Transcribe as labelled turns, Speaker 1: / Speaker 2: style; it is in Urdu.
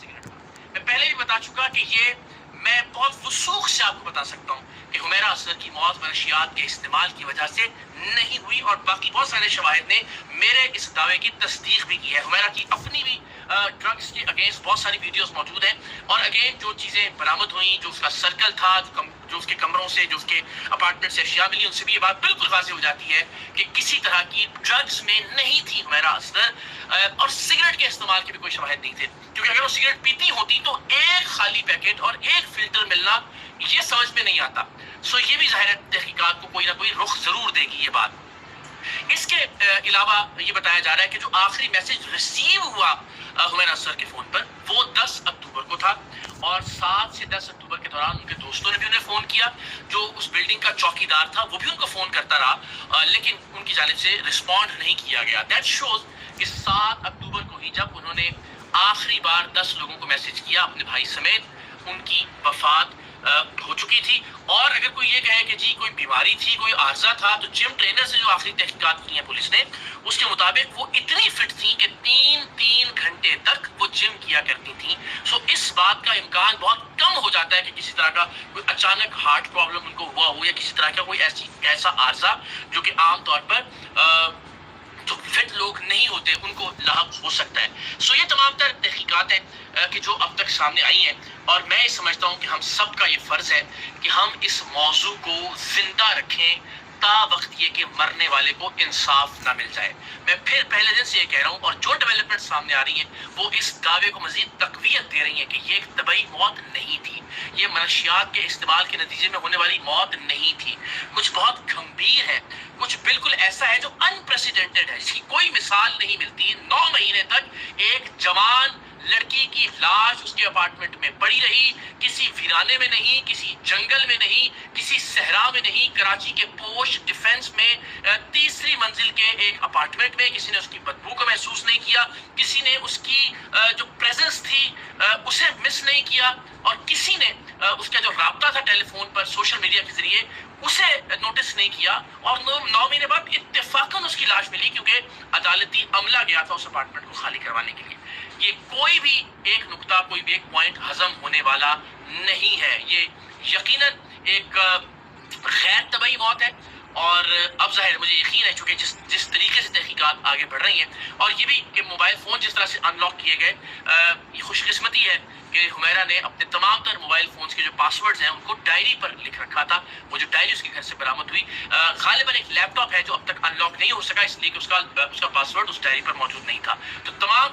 Speaker 1: سگریٹ کا. میں پہلے بھی بتا چکا کہ یہ میں بہت وثوق سے آپ کو بتا سکتا ہوں کہ حمیرہ اصغر کی موت منشیات کے استعمال کی وجہ سے نہیں ہوئی, اور باقی بہت سارے شواہد نے میرے اس دعوے کی تصدیق بھی کی ہے. حمیرہ کی اپنی بھی ڈرگس کے اگینسٹ بہت ساری ویڈیوز موجود ہیں, اور اگین جو چیزیں برآمد ہوئیں, جو اس کا سرکل تھا, جو اس کے کمروں سے, جو اس کے اپارٹمنٹ سے اشیاء ملی, ان سے بھی یہ بات بالکل واضح ہو جاتی ہے کہ کسی طرح کی ڈرگس میں نہیں تھی حمیرہ اصغر, اور سگریٹ کے استعمال کے بھی کوئی شواہد نہیں تھے, کیونکہ اگر وہ سگریٹ پیتی ہوتی تو ایک خالی پیکٹ اور ایک فلٹر ملنا یہ سمجھ میں نہیں آتا. سو یہ بھی ظاہر تحقیقات کو کوئی نہ کوئی رخ ضرور دے گی یہ بات. اس کے علاوہ یہ بتایا جا رہا ہے کہ جو آخری میسج ریسیو ہوا حمیرہ اصغر کے فون پر وہ 10 اکتوبر کو تھا, اور 7 سے 10 اکتوبر کے دوران ان کے دوستوں نے بھی انہیں فون کیا. جو اس بلڈنگ کا چوکیدار تھا وہ بھی ان کو فون کرتا رہا, لیکن ان کی جانب سے رسپونڈ نہیں کیا گیا. دیٹ شوز کہ 7 اکتوبر کو ہی جب انہوں نے آخری بار 10 لوگوں کو میسج کیا اپنے بھائی سمیت, ان کی وفات ہو چکی تھی. اور اگر کوئی یہ کہے کہ جی کوئی بیماری تھی, کوئی عارضہ تھا, تو جم ٹرینر سے جو آخری تحقیقات کی ہیں پولیس نے, اس کے مطابق وہ اتنی فٹ تھیں کہ 3 گھنٹے تک وہ جم کیا کرتی تھیں. سو اس بات کا امکان بہت کم ہو جاتا ہے کہ کسی طرح کا کوئی اچانک ہارٹ پرابلم ان کو ہوا ہو, یا کسی طرح کا کوئی ایسا عارضہ جو کہ عام طور پر جو فٹ لوگ نہیں ہوتے ان کو لاحق ہو سکتا ہے. سو یہ تمام تر تحقیقات ہیں کہ جو اب تک سامنے آئی ہیں, اور میں یہ سمجھتا ہوں کہ ہم سب کا یہ فرض ہے کہ ہم اس موضوع کو زندہ رکھیں تا وقت یہ کہ مرنے والے کو انصاف نہ مل جائے. میں پھر پہلے دن سے یہ کہہ رہا ہوں, اور جو ڈیولپمنٹ سامنے آ رہی ہیں وہ اس دعوے کو مزید تقویت دے رہی ہیں کہ یہ ایک طبعی موت نہیں تھی, یہ منشیات کے استعمال کے نتیجے میں ہونے والی موت نہیں تھی. کچھ بہت گھمبیر ہے, کچھ بالکل ایسا ہے جو انپریسیڈنٹڈ ہے, جس کی کوئی مثال نہیں ملتی. 9 مہینے تک ایک جوان لڑکی کی لاش اس کے اپارٹمنٹ میں پڑی رہی, کسی ویرانے میں نہیں, کسی جنگل میں نہیں, کسی صحرا میں نہیں, کراچی کے پوش ڈیفنس میں 3ری منزل کے ایک اپارٹمنٹ میں. کسی نے اس کی بدبو کو محسوس نہیں کیا, کسی نے اس کی جو پریزنس تھی اسے مس نہیں کیا, اور کسی نے اس کا جو رابطہ تھا ٹیلی فون پر سوشل میڈیا کے ذریعے اسے نوٹس نہیں کیا. اور 9 مہینے بعد اتفاقاً اس کی لاش ملی, کیونکہ عدالتی عملہ گیا تھا اس اپارٹمنٹ کو خالی کروانے کے لیے. یہ کوئی بھی ایک نقطہ, کوئی بھی ایک پوائنٹ ہضم ہونے والا نہیں ہے. یہ یقیناً ایک غیر طبعی موت ہے, اور اب ظاہر مجھے یقین ہے چونکہ جس طریقے سے تحقیقات آگے بڑھ رہی ہیں, اور یہ بھی کہ موبائل فون جس طرح سے ان لاک کیے گئے, یہ خوش قسمتی ہے کہ حمیرہ نے اپنے تمام تر موبائل فونز کے جو پاسورڈز ہیں ان کو ڈائری پر لکھ رکھا تھا. وہ جو ڈائری اس کے گھر سے برآمد ہوئی, غالباً ایک لیپ ٹاپ ہے جو اب تک ان لاک نہیں ہو سکا, اس لیے کہ اس کا پاسورڈ اس ڈائری پر موجود نہیں تھا. تو تمام